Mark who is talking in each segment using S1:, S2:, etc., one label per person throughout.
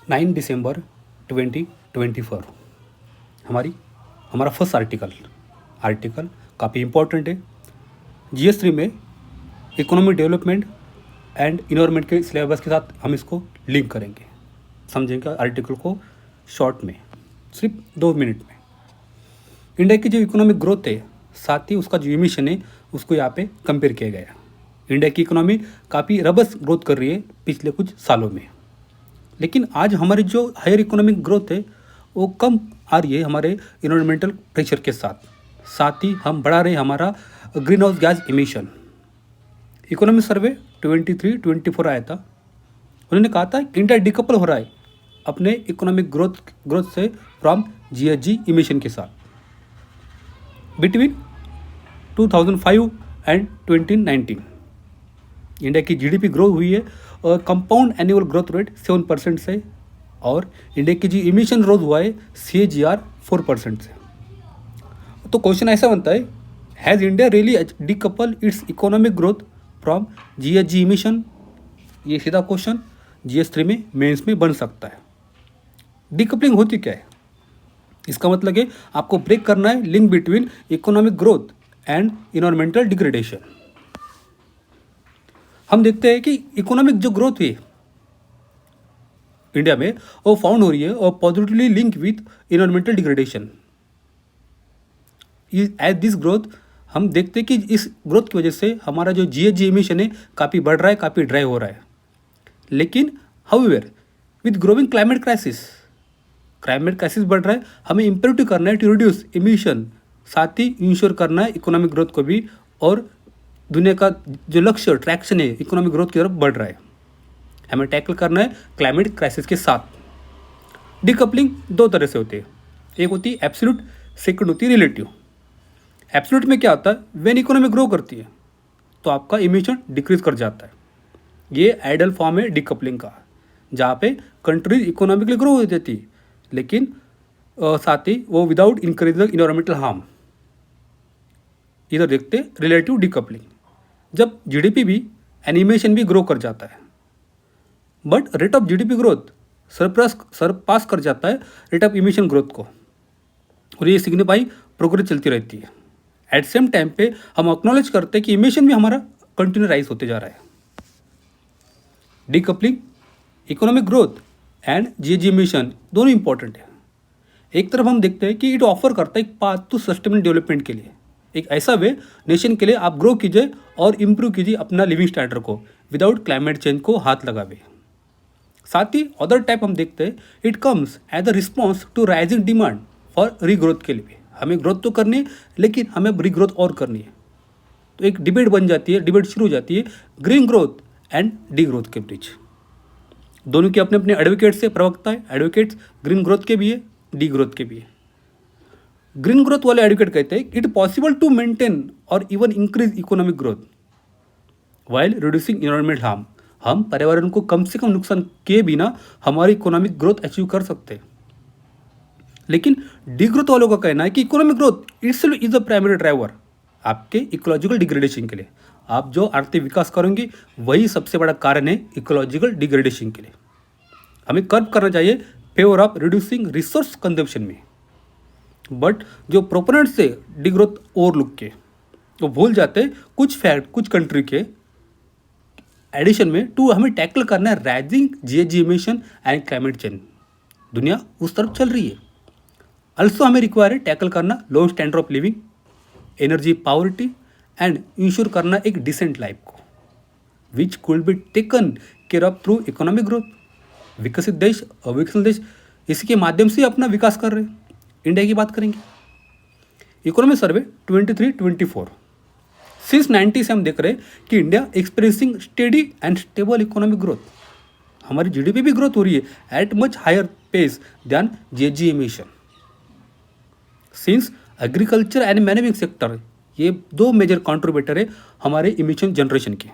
S1: 9 दिसंबर 2024 हमारा first article काफ़ी important है। GS3 में इकोनॉमिक डेवलपमेंट एंड इन्वायरमेंट के सिलेबस के साथ हम इसको लिंक करेंगे, समझेंगे आर्टिकल को शॉर्ट में, सिर्फ 2 मिनट में। इंडिया की जो इकोनॉमिक ग्रोथ है, साथ ही उसका जो इमिशन है, उसको यहाँ पे कंपेयर किया गया। इंडिया की इकोनॉमी काफ़ी रबस ग्रोथ कर रही है पिछले कुछ सालों में, लेकिन आज हमारी जो हायर इकोनॉमिक ग्रोथ है वो कम आ रही है हमारे इन्वायरमेंटल प्रेशर के साथ ही हम बढ़ा रहे हैं हमारा green house gas emission. Economic survey 23-24 आया था, उन्होंने कहा था कि इंडिया डिकपल हो रहा है अपने इकोनॉमिक ग्रोथ से फ्रॉम GHG इमिशन के साथ। बिटवीन 2005 एंड 2019 इंडिया की GDP ग्रो हुई है और कंपाउंड एनुअल ग्रोथ रेट 7% से, और इंडिया की जो इमिशन ग्रोथ हुआ है CAGR 4% से। तो क्वेश्चन ऐसा बनता है, has India really decouple it's economic growth from GHG emission? ये सीधा क्वेश्चन GS3 में मेंस में बन सकता है। डिकपलिंग होती क्या है? इसका मतलब है आपको ब्रेक करना है link between economic growth and environmental degradation. हम देखते हैं कि इकोनॉमिक जो ग्रोथ है इंडिया में वो फाउंड हो रही है और positively link with environmental degradation. As this growth हम देखते हैं कि इस ग्रोथ की वजह से हमारा जो GHG इमिशन है काफ़ी बढ़ रहा है, काफ़ी ड्राई हो रहा है। लेकिन however with growing climate crisis बढ़ रहा है, हमें इम्पेरेटिव करना है टू रिड्यूस इमिशन, साथ ही इंश्योर करना है इकोनॉमिक ग्रोथ को भी, और दुनिया का जो लक्ष्य ट्रैक्शन है इकोनॉमिक ग्रोथ की तरफ बढ़ रहा है, हमें टैकल करना है क्लाइमेट क्राइसिस के साथ। डिकपलिंग 2 तरह से होती है, एक होती है एब्सोल्यूट, सेकंड होती है रिलेटिव। एब्सोल्यूट में क्या होता है, व्हेन इकोनॉमी ग्रो करती है तो आपका इमिशन डिक्रीज कर जाता है। ये आइडल फॉर्म है डिकपलिंग का, जहाँ पे कंट्रीज इकोनॉमिकली ग्रो हो जाती है लेकिन साथ ही वो विदाउट इंक्रीज इन्वायरमेंटल हार्म। इधर देखते रिलेटिव डिकपलिंग, जब GDP भी एनिमेशन भी ग्रो कर जाता है but rate of GDP growth surpass कर जाता है रेट ऑफ इमिशन ग्रोथ को, और ये सिग्निफाई प्रोग्रेस चलती रहती है। एट सेम टाइम पे हम एक्नॉलेज करते हैं कि इमिशन भी हमारा कंटिन्यू राइज होते जा रहा है। Decoupling, economic growth and GHG emission दोनों इंपॉर्टेंट है। एक तरफ हम देखते हैं कि इट ऑफर करता है एक पाथ टू सस्टेनेबल डेवलपमेंट के लिए, एक ऐसा वे नेशन के लिए आप ग्रो कीजिए और इम्प्रूव कीजिए अपना लिविंग स्टैंडर्ड को विदाउट क्लाइमेट चेंज को हाथ लगावे। साथ ही अदर टाइप हम देखते हैं it comes as a response to rising demand for regrowth के लिए। हमें ग्रोथ तो करनी है लेकिन हमें रीग्रोथ और करनी है, तो एक डिबेट बन जाती है, डिबेट शुरू हो जाती है green growth and D growth के बीच। दोनों के अपने अपने एडवोकेट्स से प्रवक्ता है, एडवोकेट्स ग्रीन ग्रोथ के भी है, डी ग्रोथ के भी है। ग्रीन ग्रोथ वाले एडवोकेट कहते हैं इट पॉसिबल टू मेंटेन और even increase economic growth while reducing environment harm. हम पर्यावरण को कम से कम नुकसान किए बिना हमारी इकोनॉमिक ग्रोथ अचीव कर सकते हैं। लेकिन डी ग्रोथ वालों का कहना है कि economic growth itself is the primary driver आपके इकोलॉजिकल डिग्रेडेशन के लिए। आप जो आर्थिक विकास करेंगे वही सबसे बड़ा कारण है इकोलॉजिकल डिग्रेडेशन के लिए। हमें कर्व करना चाहिए favour of reducing resource consumption में, बट जो प्रोपोनेंट्स से डी ग्रोथ ओवरलुक के वो भूल जाते हैं कुछ फैक्ट, कुछ कंट्री के एडिशन में टू हमें टैकल करना है rising GHG emission and climate change. दुनिया उस तरफ चल रही है। अल्सो हमें रिक्वायर है टैकल करना low standard of living, energy poverty and ensure करना एक डिसेंट लाइफ को, which could be taken care of through economic growth. विकसित देश, अविकसित देश इसी के माध्यम से अपना विकास कर रहे हैं। इंडिया की बात करेंगे, इकोनॉमिक सर्वे 23-24 सिंस 90 से हम देख रहे हैं कि India experiencing steady and stable economic growth. हमारी GDP भी ग्रोथ हो रही है at much higher pace than GHG emission. Since agriculture and manufacturing sector ये 2 मेजर कंट्रीब्यूटर है हमारे इमिशन जनरेशन के।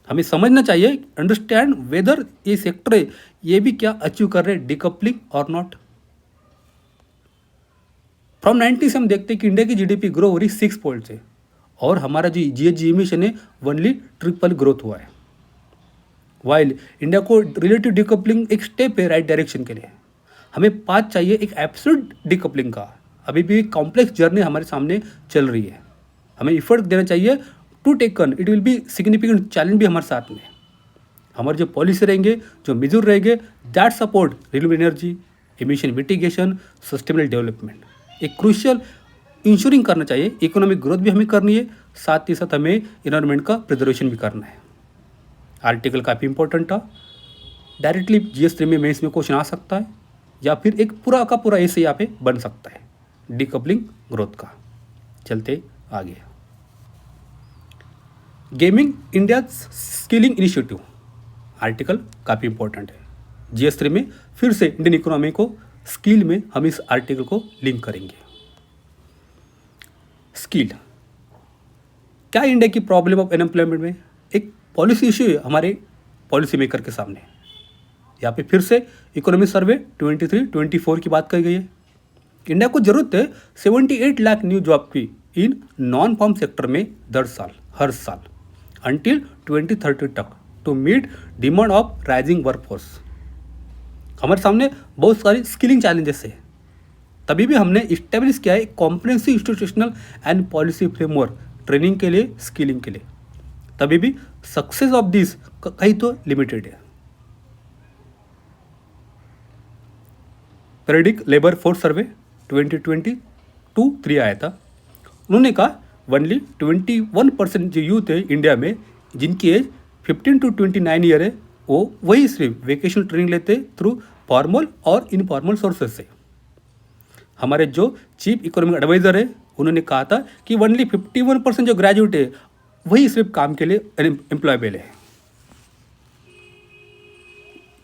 S1: हमें समझना चाहिए, अंडरस्टैंड वेदर ये सेक्टर है ये भी क्या अचीव कर रहे हैं डिकपलिंग और नॉट। फ्रॉम 90 से हम देखते हैं कि इंडिया की GDP ग्रो हो रही 6 पॉइंट से, और हमारा जो GHG इमिशन है ओनली ट्रिपल ग्रोथ हुआ है। वाइल इंडिया को रिलेटिव डिकपलिंग एक स्टेप है राइट डायरेक्शन के लिए। हमें पाथ चाहिए एक एब्सोल्यूट डिकपलिंग का। अभी भी एक कॉम्प्लेक्स जर्नी हमारे सामने चल रही है, हमें इफर्ट देना चाहिए to taken. It will be significant challenge भी हमारे साथ में। हमारे जो पॉलिसी रहेंगे, जो मेजर रहेंगे, that support renewable energy, emission mitigation, sustainable development, एक क्रूशियल इंश्योरिंग करना चाहिए। इकोनॉमिक ग्रोथ भी हमें करनी है, साथ ही साथ हमें इन्वायरमेंट का प्रिजर्वेशन भी करना है। आर्टिकल काफ़ी इंपॉर्टेंट था। डायरेक्टली GS3 में मेंस में क्वेश्चन आ सकता है, या फिर एक पूरा का पूरा ऐसे यहाँ पे बन सकता है डीकपलिंग ग्रोथ का। चलते आगे। Gaming India skilling initiative, article काफ़ी इंपॉर्टेंट है। GS3 में फिर से इंडियन इकोनॉमी को स्किल में हम इस आर्टिकल को लिंक करेंगे। स्किल क्या इंडिया की प्रॉब्लम ऑफ अनएम्प्लॉयमेंट में एक पॉलिसी इशू है हमारे पॉलिसी मेकर के सामने। यहाँ पे फिर से इकोनॉमी सर्वे 23-24 की बात कही गई है। इंडिया को जरूरत है 78 लाख न्यू जॉब की इन नॉन फार्म सेक्टर में हर साल अंटिल 2030 तक, to meet demand of rising workforce. हमारे सामने बहुत सारी स्किलिंग चैलेंजेस है, तभी भी हमने इस्टेब्लिश किया है comprehensive institutional and policy framework training के लिए, स्किलिंग के लिए। तभी भी सक्सेस ऑफ दिस कहीं तो लिमिटेड है। पेरियोडिक लेबर फोर्स सर्वे 2022-3 आया था। उन्होंने कहा ओनली 21% जो यूथ है इंडिया में जिनकी एज 15 to 29 ईयर है, वो वही सिर्फ वेकेशनल ट्रेनिंग लेते थ्रू फॉर्मल और इनफॉर्मल सोर्सेज से। हमारे जो चीफ इकोनॉमिक एडवाइजर है उन्होंने कहा था कि ओनली 51% जो ग्रेजुएट है वही सिर्फ काम के लिए एम्प्लॉयबल है।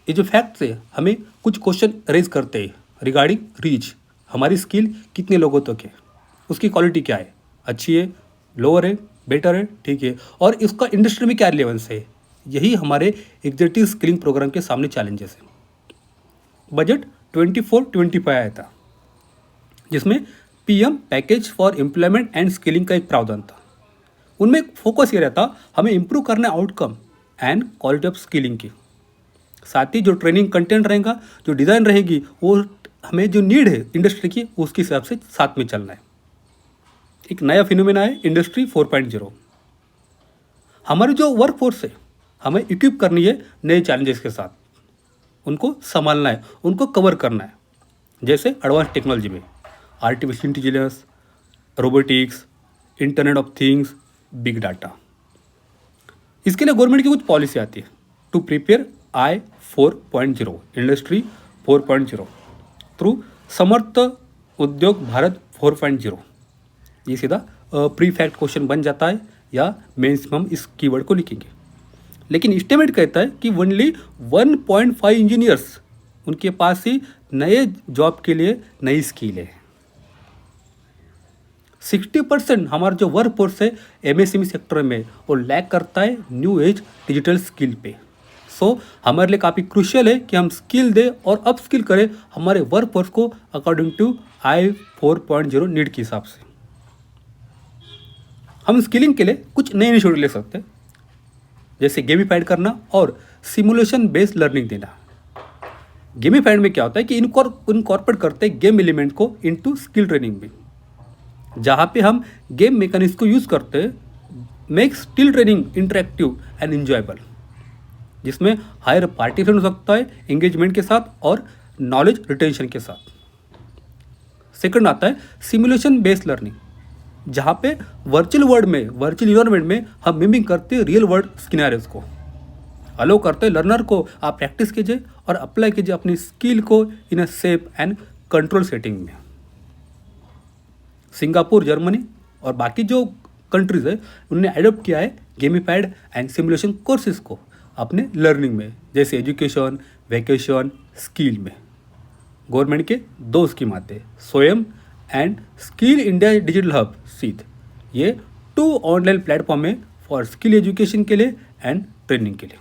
S1: ये जो फैक्ट्स है हमें कुछ क्वेश्चन रेज करते हैं रिगार्डिंग रीच। हमारी स्किल कितने लोगों तक है, उसकी क्वालिटी क्या है, अच्छी है, लोअर है, बेटर है, ठीक है, और इसका इंडस्ट्री में क्या रिलेवेंस है। यही हमारे एग्जीक्यूटिव स्किलिंग प्रोग्राम के सामने चैलेंजेस हैं। बजट 24-25 आया था, जिसमें PM package for employment and skilling का एक प्रावधान था। उनमें फोकस ये रहता हमें इम्प्रूव करना है outcome and quality of skilling की। साथ ही जो ट्रेनिंग कंटेंट रहेगा, जो डिज़ाइन रहेगी, वो हमें जो नीड है इंडस्ट्री की उसके हिसाब से साथ में चलना है। एक नया फिनोमेना है इंडस्ट्री 4.0। हमारी जो वर्क फोर्स है हमें इक्विप करनी है नए चैलेंजेस के साथ, उनको संभालना है, उनको कवर करना है। जैसे एडवांस टेक्नोलॉजी में artificial intelligence, robotics, internet of things, big data. इसके लिए गवर्नमेंट की कुछ पॉलिसी आती है to prepare I 4.0 industry 4.0 through Samarth Udyog Bharat 4.0। ये सीधा प्री फैक्ट क्वेश्चन बन जाता है या मेंस में हम इस कीवर्ड को लिखेंगे। लेकिन एस्टिमेट कहता है कि ओनली 1.5 इंजीनियर्स उनके पास ही नए जॉब के लिए नई स्किल है। 60% हमारा जो वर्क फोर्स है MSME सेक्टर में वो लैक करता है न्यू एज डिजिटल स्किल पे। सो हमारे लिए काफ़ी क्रूशियल है कि हम स्किल दें और अप स्किल करें हमारे वर्क फोर्स को अकॉर्डिंग टू I 4.0 नीड के हिसाब से। हम स्किलिंग के लिए कुछ नए इनिशिएटिव ले सकते हैं, जैसे गेमिफाइड करना और सिमुलेशन बेस्ड लर्निंग देना। गेमिफाइड में क्या होता है कि इनकॉर्पोरेट करते हैं गेम एलिमेंट को इनटू स्किल ट्रेनिंग में, जहाँ पे हम गेम मैकेनिक्स को यूज़ करते हैं, make skill training interactive and enjoyable, जिसमें हायर पार्टिसिपेशन हो सकता है एंगेजमेंट के साथ और नॉलेज रिटेंशन के साथ। सेकंड आता है सिमुलेशन बेस्ड लर्निंग, जहाँ पे वर्चुअल इन्वायरमेंट में हम मिमिंग करते हैं रियल वर्ल्ड सिनेरियोज को, अलो करते हैं लर्नर को आप प्रैक्टिस कीजिए और अप्लाई कीजिए अपनी स्किल को in a safe and control setting में। सिंगापुर, जर्मनी और बाकी जो कंट्रीज है उन्होंने एडोप्ट किया है गेमिफाइड एंड सिमुलेशन कोर्सेज को अपने लर्निंग में, जैसे एजुकेशन, वैकेशन, स्किल में। गवर्नमेंट के 2 स्कीम आते हैं, स्वयं and skill India digital hub सीध। ये 2 ऑनलाइन प्लेटफॉर्म है फॉर स्किल एजुकेशन के लिए एंड ट्रेनिंग के लिए।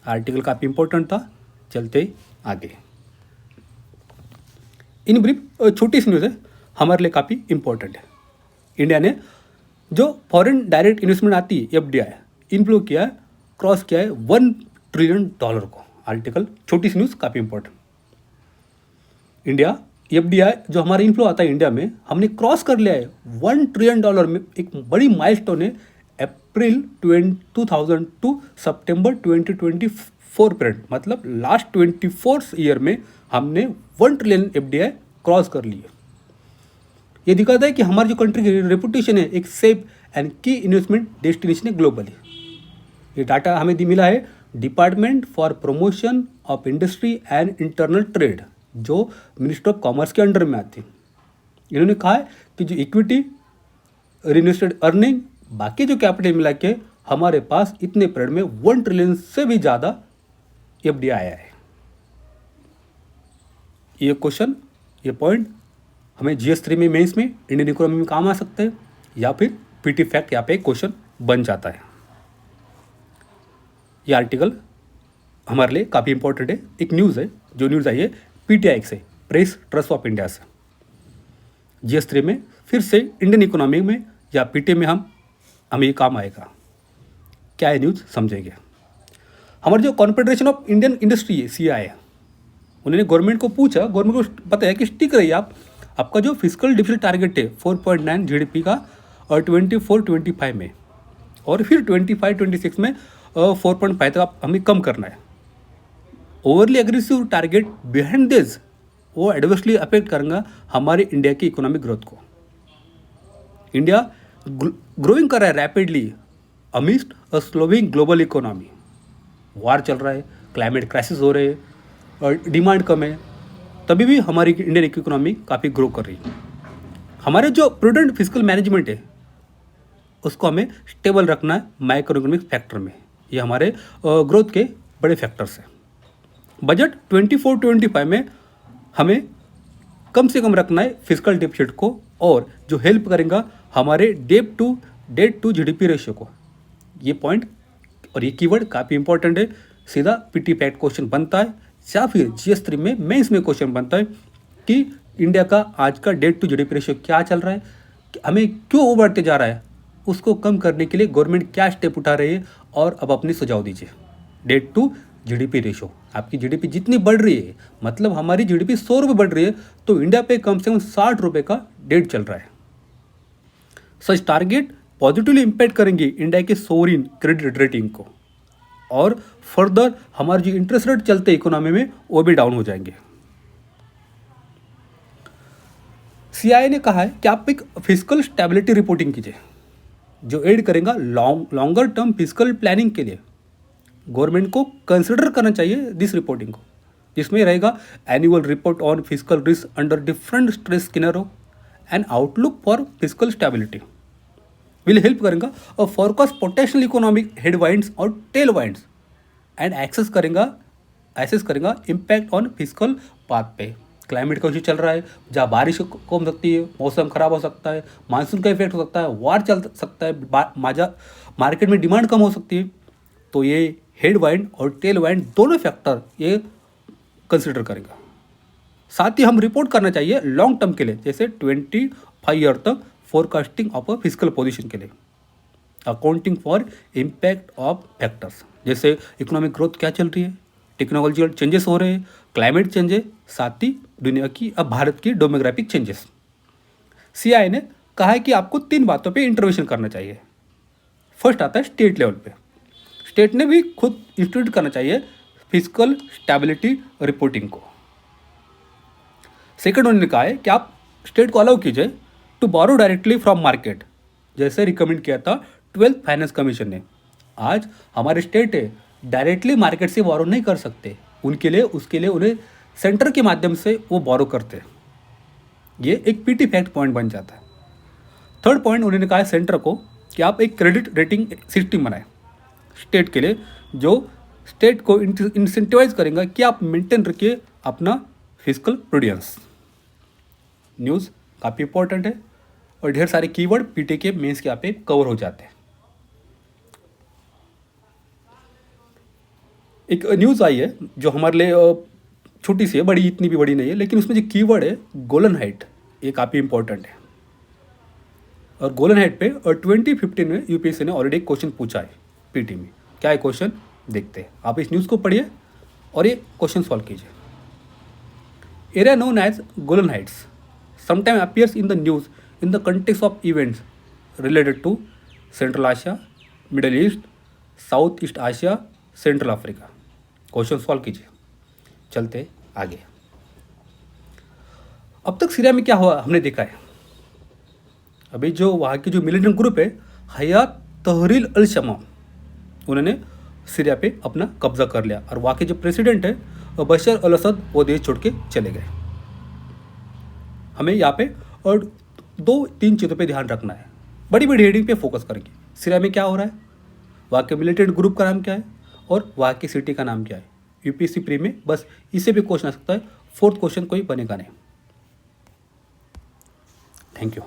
S1: आर्टिकल काफ़ी इंपॉर्टेंट था, चलते आगे। इन ब्रीफ छोटी सी न्यूज़ है, हमारे लिए काफ़ी इंपॉर्टेंट है। इंडिया ने जो फॉरेन डायरेक्ट इन्वेस्टमेंट आती है FDI इन्फ्लो किया है, क्रॉस किया है $1 ट्रिलियन डॉलर को। आर्टिकल, छोटी सी न्यूज़, काफ़ी इंपॉर्टेंट। इंडिया एफडीआई जो हमारा इनफ्लो आता है इंडिया में, हमने क्रॉस कर लिया है $1 ट्रिलियन में। एक बड़ी माइलस्टोन है। अप्रैल 2000 टू सितंबर 2024 पीरियड, मतलब लास्ट 24 ईयर में हमने 1 ट्रिलियन एफडीआई क्रॉस कर ली है। ये दिखाता है कि हमारी जो कंट्री की रेपुटेशन है एक सेफ एंड की इन्वेस्टमेंट डेस्टिनेशन है ग्लोबली। ये डाटा हमें मिला है department for promotion of industry and internal trade, जो मिनिस्टर ऑफ कॉमर्स के अंडर में आती है। इन्होंने कहा है कि जो इक्विटी, रिइन्वेस्टेड अर्निंग, बाकी जो कैपिटल मिला के हमारे पास इतने पीरियड में 1 ट्रिलियन से भी ज़्यादा एफडीआई आया है। ये क्वेश्चन, ये पॉइंट हमें GS3 में, मेंस में, इंडियन इकोनॉमी में काम आ सकते हैं, या फिर पीटी फैक्ट यहाँ पे क्वेश्चन बन जाता है। ये आर्टिकल हमारे लिए काफ़ी इंपॉर्टेंट है। एक न्यूज़ है, जो न्यूज़ आई है PTI से, प्रेस ट्रस्ट ऑफ इंडिया से। GS3 में फिर से इंडियन इकोनॉमी में या पीटी में हमें ये काम आएगा। क्या है न्यूज़, समझेंगे। हमारे जो कॉन्फेडरेशन ऑफ इंडियन इंडस्ट्री है, CI, उन्होंने गवर्नमेंट को पूछा, गवर्नमेंट को बताया कि स्टिक रहिए आपका जो फिजिकल डिफिसिट टारगेट है 4.9 GDP का, और 24-25 में, और फिर 25-26 में 4.5 तक हमें कम करना है। Overly aggressive target behind this वो एडवर्सली अफेक्ट करेगा हमारे इंडिया की इकोनॉमिक ग्रोथ को। इंडिया ग्रोइंग कर रहा है रैपिडली अमिस्ट अ स्लोइंग ग्लोबल इकोनॉमी। वार चल रहा है, क्लाइमेट क्राइसिस हो रहे हैं, और डिमांड कम है, तभी भी हमारी इंडियन इकोनॉमी काफ़ी ग्रो कर रही है। हमारे जो प्रूडेंट फिजिकल मैनेजमेंट है उसको हमें स्टेबल रखना है माइक्रो इकोनॉमिक फैक्टर में। ये हमारे ग्रोथ के बड़े फैक्टर्स हैं। बजट 24-25 में हमें कम से कम रखना है फिजिकल डेफिसिट को, और जो हेल्प करेगा हमारे डेट टू GDP रेशियो को। ये पॉइंट और ये कीवर्ड काफ़ी इंपॉर्टेंट है। सीधा पीटी फैक्ट क्वेश्चन बनता है, या फिर GS3 में, मेंस में क्वेश्चन बनता है कि इंडिया का आज का डेट टू GDP रेशियो क्या चल रहा है, हमें क्यों ओवरते जा रहा है, उसको कम करने के लिए गवर्नमेंट क्या स्टेप उठा रही है, और अब अपनी सुझाव दीजिए। डेट टू GDP रेशियो, आपकी GDP जितनी बढ़ रही है, मतलब हमारी GDP 100 रुपये बढ़ रही है, तो इंडिया पे कम से कम 60 रुपये का डेट चल रहा है। सच टारगेट पॉजिटिवली इम्पैक्ट करेंगे इंडिया के सोवरिन क्रेडिट रेटिंग को, और फर्दर हमारे जो इंटरेस्ट रेट चलते इकोनॉमी में वो भी डाउन हो जाएंगे। CI ने कहा है कि आप एक फिजिकल स्टेबिलिटी रिपोर्टिंग कीजिए, जो एड करेगा लॉन्गर टर्म फिजिकल प्लानिंग के लिए। गवर्नमेंट को कंसिडर करना चाहिए दिस रिपोर्टिंग को, जिसमें रहेगा annual report on physical risk under different stress scenario and outlook for physical stability. Will help करेगा और फोरकास्ट पोटेंशियल इकोनॉमिक हेडवाइंड्स और टेल वाइंड्स, एंड एसेस करेगा इम्पैक्ट ऑन फिजिकल पाथ पे। क्लाइमेट का इशू चल रहा है, जहाँ बारिश कम हो सकती है, मौसम खराब हो सकता है, मानसून का इफेक्ट हो सकता है, वार चल सकता है, मार्केट में डिमांड कम हो सकती है, तो ये हेड वाइंड और टेल वाइंड दोनों फैक्टर ये कंसिडर करेगा। साथ ही हम रिपोर्ट करना चाहिए लॉन्ग टर्म के लिए, जैसे 25 ईयर तक forecasting of a physical position के लिए, accounting for impact of factors, जैसे इकोनॉमिक ग्रोथ क्या चल रही है, टेक्नोलॉजिकल चेंजेस हो रहे हैं, क्लाइमेट चेंज है, साथ ही दुनिया की, अब भारत की डेमोग्राफिक चेंजेस। CI ने कहा है कि आपको 3 बातों पे इंटरवेंशन करना चाहिए। फर्स्ट आता है स्टेट लेवल पे, स्टेट ने भी खुद इंस्टीट्यूट करना चाहिए फिजिकल स्टेबिलिटी रिपोर्टिंग को। सेकंड उन्होंने कहा है कि आप स्टेट को अलाउ कीजिए to borrow directly from market, जैसे रिकमेंड किया था 12th फाइनेंस कमीशन ने। आज हमारे स्टेट है डायरेक्टली मार्केट से बोरो नहीं कर सकते, उसके लिए उन्हें सेंटर के माध्यम से वो बोरो करते हैं। ये एक पीटी फैक्ट पॉइंट बन जाता है। थर्ड पॉइंट उन्होंने कहा है सेंटर को कि आप एक क्रेडिट रेटिंग सिस्टम बनाएं स्टेट के लिए, जो स्टेट को इंसेंटिवाइज करेगा कि आप मेंटेन रखिए अपना फिजिकल प्रूडेंस। न्यूज़ काफ़ी इंपॉर्टेंट है, और ढेर सारे कीवर्ड पीटी के मेंस के यहाँ पे कवर हो जाते हैं। एक न्यूज़ आई है जो हमारे लिए छोटी सी है, बड़ी इतनी भी बड़ी नहीं है, लेकिन उसमें जो कीवर्ड है गोलन हाइट, ये काफ़ी इंपॉर्टेंट है। और गोलन हाइट पे 2015 में UPSC ने ऑलरेडी एक क्वेश्चन पूछा है पीटी में। क्या है क्वेश्चन? देखते हैं, आप इस न्यूज़ को पढ़िए और ये क्वेश्चन सॉल्व कीजिए। Area known as Golan Heights sometimes appears in the news in the context of events related to Central Asia, Middle East, Southeast Asia, Central Africa। Question solve कीजिए, चलते आगे। अब तक सीरिया में क्या हुआ हमने देखा है। अभी जो वहाँ की जो मिलिटेंट ग्रुप है हयात तहरीर अल शमा, उन्होंने सीरिया पे अपना कब्जा कर लिया और वहाँ के जो प्रेसिडेंट है बशर अल असद वो देश छोड़ के चले गए। हमें यहाँ पे और 2-3 चीज़ों पे ध्यान रखना है, बड़ी बड़ी हेडिंग पे फोकस करेंगे। सीरिया में क्या हो रहा है, वहाँ के मिलिटेंट ग्रुप का नाम क्या है और वहाँ की सिटी का नाम क्या है। यूपीएससी प्री में बस इसे भी क्वेश्चन आ सकता है, 4th क्वेश्चन कोई बनेगा नहीं। Thank you.